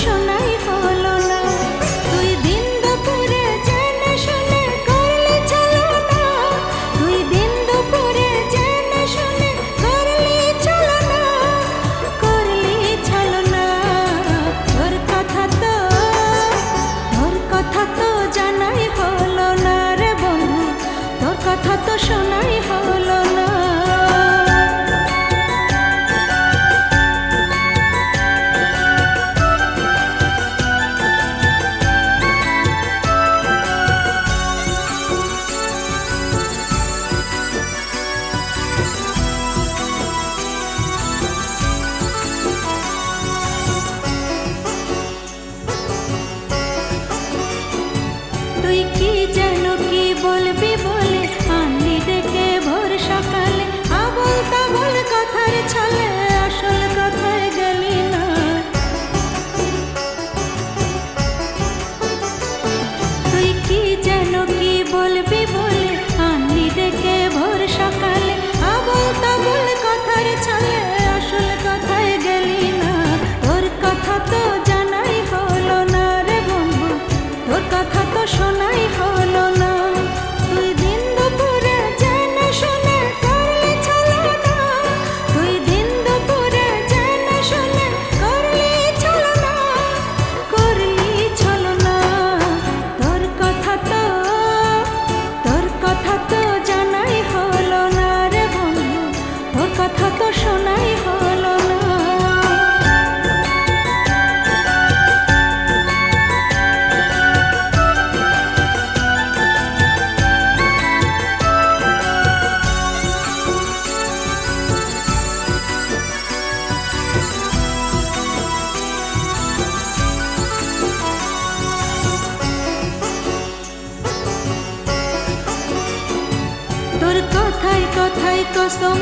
শোনাই হলো না। তুই দিন দুপুরে জেনে শুনে করলি ছলনা, তুই দিন দুপুরে জেনে শুনে করলি ছলনা, করলি ছলনা। তোর কথা তো জানাই হলো না রে বন্ধু, তোর কথা তো শোনাই হলো না। তুই কি যেন কি বলবি বলে আনলি ডেকে ভোর সকালে, আবল তাবল কথার ছলে আসল কথায় গেলি না। তুই কি যেন কি বলবি বলে আনলি ডেকে ভোর সকালে, আবল তাবল কথার ছলে আসল কথায় গেলি না। তোর কথা তো জানাই হলো না রে বন্ধু, তোর কথা তো শোনাই হলো না। তুই দিন দুপুরে জেনে শুনে করলি ছলনা, তুই দিন দুপুরে জেনে শুনে করলি ছলনা, করলি ছলনা। তোর কথা তো জানাই হলো না রে বন্ধু, তোর কথা তো শোনাই হলো না। তোর কথায় কথায় কসম